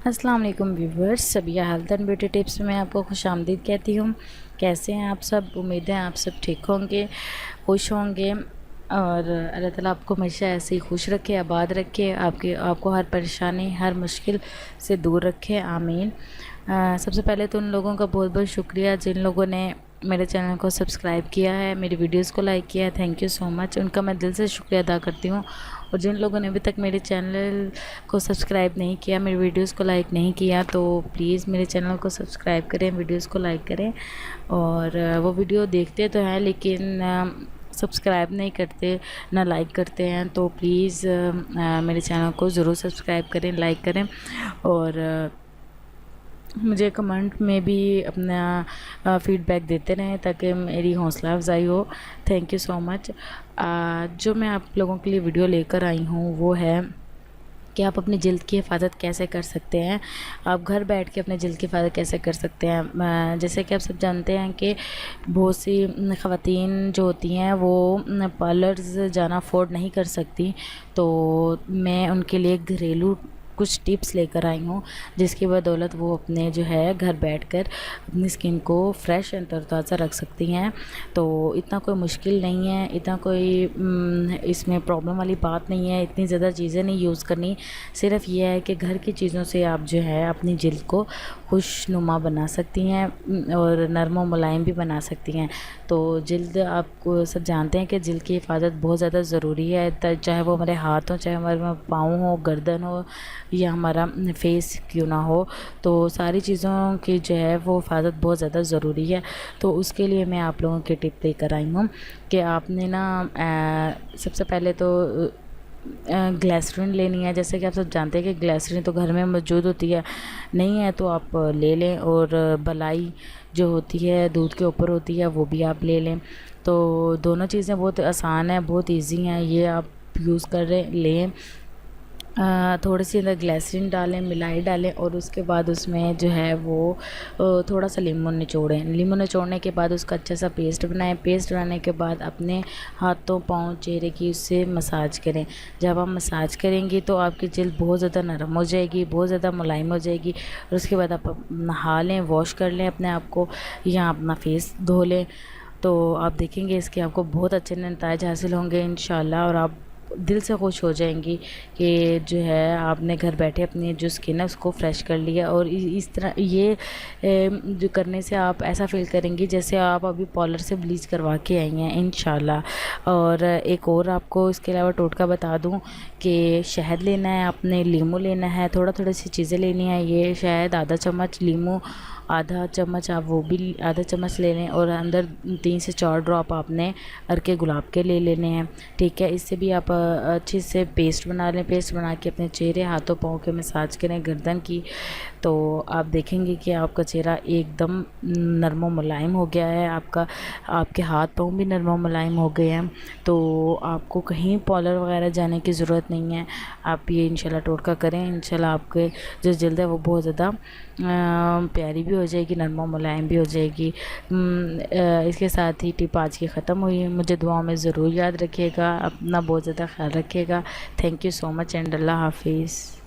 السلام علیکم viewers, Sabia health and beauty tips میں آپ کو خوش آمدید کہتی ہوں۔ کیسے ہیں آپ سب؟ امید ہے آپ سب ٹھیک ہوں گے، خوش ہوں گے، اور اللہ تعالیٰ آپ کو ہمیشہ ایسے ہی خوش رکھے، آباد رکھے، آپ کو ہر پریشانی، ہر مشکل سے دور رکھے، آمین۔ سب سے پہلے تو ان لوگوں کا بہت بہت شکریہ جن لوگوں نے میرے چینل کو سبسکرائب کیا ہے، میری ویڈیوز کو لائک کیا ہے، تھینک یو سو مچ، ان کا میں دل سے شکریہ ادا کرتی ہوں۔ اور جن لوگوں نے ابھی تک میرے چینل کو سبسکرائب نہیں کیا، میری ویڈیوز کو لائک نہیں کیا، تو پلیز میرے چینل کو سبسکرائب کریں، ویڈیوز کو لائک کریں۔ اور وہ ویڈیو دیکھتے تو ہیں لیکن سبسکرائب نہیں کرتے، نہ لائک کرتے ہیں، تو پلیز میرے چینل کو ضرور سبسکرائب کریں، لائک کریں، اور مجھے کمنٹ میں بھی اپنا فیڈ بیک دیتے رہیں تاکہ میری حوصلہ افزائی ہو۔ تھینک یو سو مچ۔ جو میں آپ لوگوں کے لیے ویڈیو لے کر آئی ہوں وہ ہے کہ آپ اپنی جلد کی حفاظت کیسے کر سکتے ہیں، آپ گھر بیٹھ کے اپنے جلد کی حفاظت کیسے کر سکتے ہیں۔ جیسے کہ آپ سب جانتے ہیں کہ بہت سی خواتین جو ہوتی ہیں وہ پارلرز جانا افورڈ نہیں کر سکتی، تو میں ان کے لیے گھریلو کچھ ٹپس لے کر آئی ہوں جس کی بدولت وہ اپنے جو ہے گھر بیٹھ کر اپنی اسکن کو فریش اینڈ ترتازہ رکھ سکتی ہیں۔ تو اتنا کوئی مشکل نہیں ہے، اتنا کوئی اس میں پرابلم والی بات نہیں ہے، اتنی زیادہ چیزیں نہیں یوز کرنی، صرف یہ ہے کہ گھر کی چیزوں سے آپ جو ہے اپنی جلد کو خوش نما بنا سکتی ہیں اور نرم و ملائم بھی بنا سکتی ہیں۔ تو جلد آپ کو سب جانتے ہیں کہ جلد کی حفاظت بہت زیادہ ضروری ہے، چاہے وہ ہمارے ہاتھ ہوں، چاہے ہمارے پاؤں ہو، گردن ہو، یا ہمارا فیس کیوں نہ ہو، تو ساری چیزوں کی جو ہے وہ حفاظت بہت زیادہ ضروری ہے۔ تو اس کے لیے میں آپ لوگوں کے ٹپ لے کر آئی ہوں کہ آپ نے نا سب سے پہلے تو گلیسرین لینی ہے۔ جیسے کہ آپ سب جانتے ہیں کہ گلیسرین تو گھر میں موجود ہوتی ہے، نہیں ہے تو آپ لے لیں، اور بلائی جو ہوتی ہے دودھ کے اوپر ہوتی ہے وہ بھی آپ لے لیں۔ تو دونوں چیزیں بہت آسان ہیں، بہت ایزی ہیں، یہ آپ یوز کر لیں۔ تھوڑی سی اندر گلیسرین ڈالیں، ملائی ڈالیں، اور اس کے بعد اس میں جو ہے وہ تھوڑا سا لیموں نچوڑیں، لیموں نچوڑنے کے بعد اس کا اچھا سا پیسٹ بنائیں، پیسٹ بنانے کے بعد اپنے ہاتھوں، پاؤں، چہرے کی اس سے مساج کریں۔ جب آپ مساج کریں گی تو آپ کی جلد بہت زیادہ نرم ہو جائے گی، بہت زیادہ ملائم ہو جائے گی، اور اس کے بعد آپ نہا لیں، واش کر لیں اپنے آپ کو، یا اپنا فیس دھو لیں، تو آپ دیکھیں گے اس کے آپ کو بہت اچھے نتائج حاصل ہوں گے انشاءاللہ، اور آپ دل سے خوش ہو جائیں گی کہ جو ہے آپ نے گھر بیٹھے اپنی جو اسکن ہے اس کو فریش کر لیا۔ اور اس طرح یہ جو کرنے سے آپ ایسا فیل کریں گی جیسے آپ ابھی پارلر سے بلیچ کروا کے آئی ہیں انشاءاللہ۔ اور ایک اور آپ کو اس کے علاوہ ٹوٹکا بتا دوں کہ شہد لینا ہے آپ نے، لیموں لینا ہے، تھوڑی سی چیزیں لینی ہیں، یہ شہد آدھا چمچ، لیموں آدھا چمچ، آپ وہ بھی آدھا چمچ لے لیں، اور اندر 3 سے 4 ڈراپ آپ نے ارکے گلاب کے لے لینے ہیں، ٹھیک ہے۔ اس سے بھی آپ اچھے سے پیسٹ بنا لیں، پیسٹ بنا کے اپنے چہرے، ہاتھوں، پاؤں کے مساج کریں، گردن کی، تو آپ دیکھیں گے کہ آپ کا چہرہ ایک دم نرم و ملائم ہو گیا ہے، آپ کے ہاتھ پاؤں بھی نرم و ملائم ہو گئے ہیں۔ تو آپ کو کہیں پارلر وغیرہ جانے کی ضرورت نہیں ہے، آپ یہ انشاءاللہ ٹوٹکا کریں، انشاءاللہ آپ کے جو جلد ہے وہ بہت زیادہ پیاری بھی ہو جائے گی، نرم و ملائم بھی ہو جائے گی۔ اس کے ساتھ ہی ٹپ آج کی ختم ہوئی، مجھے دعاؤں میں ضرور یاد رکھیے گا، اپنا بہت زیادہ خیال رکھیے گا۔ Thank you so much and اللہ حافظ۔